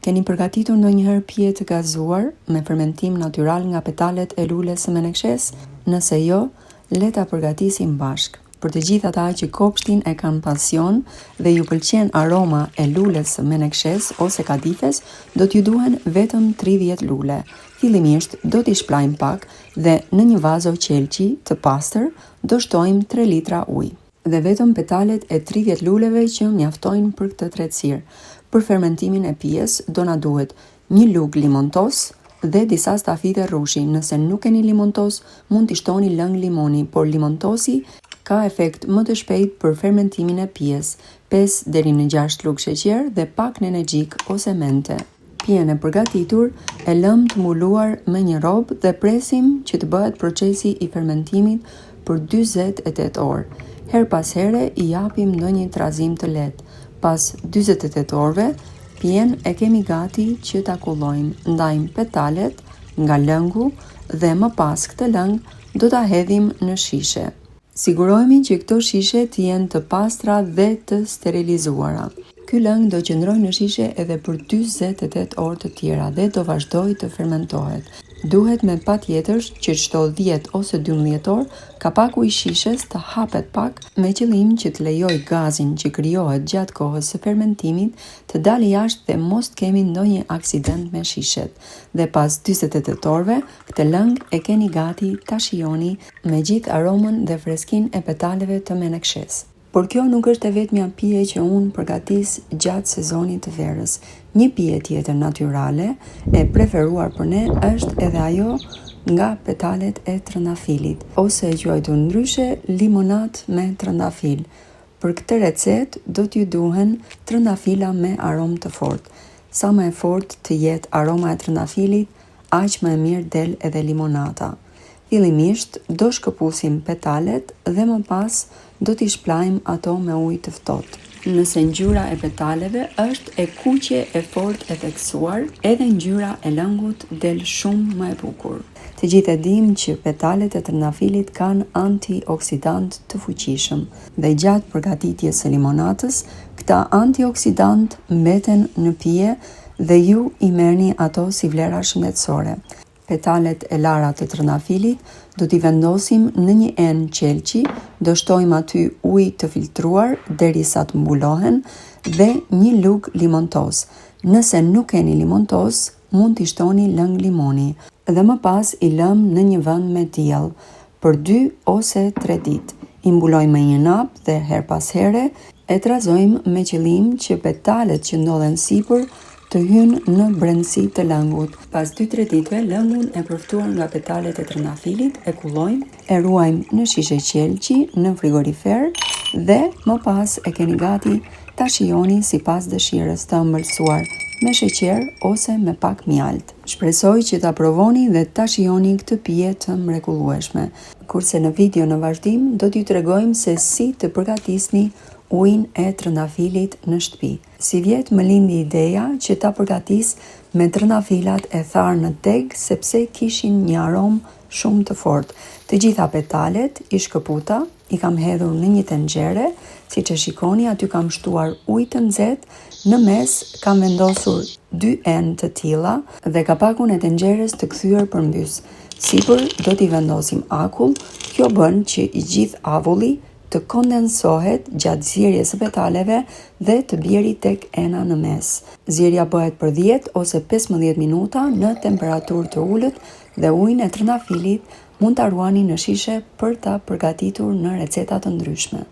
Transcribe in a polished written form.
Keni përgatitur ndonjëherë pije të gazuar me fermentim natyral nga petalet e lules së menekshesë? Nëse jo, le ta përgatisim bashk. Për të gjithë ata që kopshtin e kanë pasion dhe ju pëlqen aroma e lules së menekshesë ose kadifes, do t'ju duhen vetëm 30 lule. Fillimisht do t'i shplajmë pak dhe në një vazo qelqi të pastër do shtojmë 3 litra ujë. Dhe vetëm petalet e 30 luleve që mjaftojnë për këtë tretësirë. Për fermentimin e pijes do na duhet 1 lugë limontos dhe disa stafide rrushi. Nëse nuk keni limontos, mund t'i shtoni lëng limoni, por limontosi ka efekt më të shpejt për fermentimin e pijes, 5 deri në 6 lugë sheqer dhe pak nenegjik ose mente. Pijen e përgatitur e lëm të mbuluar me një robë dhe presim që të bëhet procesi i fermentimit për 48 orë. Her pas here i japim ndonjë trazim të lehtë. Pas 48 orëve, pijen e kemi gati që ta kullojmë. Ndajmë petalet nga lëngu dhe më pas këtë lëng do ta hedhim në shishe. Sigurohemi që këto shishe të jenë të pastra dhe të sterilizuara. Ky lëng do qëndrojë në shishe edhe për 48 orë të tjera dhe do vazhdojë të fermentohet. Duhet me patjetër që çdo 10 ose 12 orë kapaku i shishes të hapet pak me qëllim që të lejojë gazin që krijohet gjatë kohës së fermentimit të dalë jashtë dhe mos të kemi ndonjë aksident me shishet. Dhe pas 48 orëve, këtë lëng e keni gati ta shijoni me gjithë aromën dhe freskinë e petaleve të menekshesë. Por kjo nuk është e vetmja pije që unë përgatis gjatë sezonit të verës. Një pije tjetër natyrale e preferuar për ne është edhe ajo nga petalet e trëndafilit, ose e quajtur ndryshe limonat me trëndafil. Për këtë recet do t'ju duhen trëndafila me aromë të fortë. Sa më e fortë të jetë aroma e trëndafilit, aq më e mirë del edhe limonata. Fillimisht do shkëpusim petalet dhe më pas do t'i shplajmë ato me ujë të ftohtë. Nëse ngjyra e petaleve është e kuqe e fortë e theksuar, edhe ngjyra e lëngut del shumë më e bukur. Të gjithë e dimë që petalet e trëndafilit kanë antioksidant të fuqishëm dhe gjatë përgatitjes së limonatës, këta antioksidant mbeten në pije dhe ju i merrni ato si vlera shëndetësore. Petalet e lara të trëndafilit do t'i vendosim në një enë qelqi, do shtojmë aty ujë të filtruar derisa të mbulohen dhe 1 lugë limontos. Nëse nuk keni limontos, mund t'i shtoni lëng limoni dhe më pas i lëm në një vend me diell për 2 ose 3 ditë. I mbulojmë me një nap dhe her pas here e trazojmë me qëllim që petalet që ndodhen sipër të hynë në brendësi të lëngut. Pas 2-3 ditëve, lëngun e përftuar nga petalet e trëndafilit e kullojmë, e ruajmë në shishe qelqi, në frigorifer dhe më pas e keni gati ta shijoni sipas dëshirës, të ëmbëlsuar me sheqer ose me pak mjalt. Shpresoj që ta provoni dhe ta shijoni këtë pije të mrekullueshme. Kurse në video në vazhdim do t'ju tregojmë se si të përgatisni ujin e trëndafilit në shtëpi. Si vjet më lindi ideja që ta përgatis me trëndafilat e tharë në deg sepse kishin një aromë shumë të fortë. Të gjitha petalet i shkëputa, i kam hedhur në një tenxhere, siç e shikoni aty kam shtuar ujë të nxehtë, në mes kam vendosur 2 enë të tilla dhe kapakun e tenxheres të kthyer përmbys. Sipër do t'i vendosim akull, kjo bën që i gjithë avulli të kondensohet gjatë zjerjes së petaleve dhe të bjeri tek ena në mes. Zjerja bëhet për 10 ose 15 minuta në temperaturë të ulët dhe ujin e trëndafilit mund ta ruani në shishe për ta përgatitur në receta të ndryshme.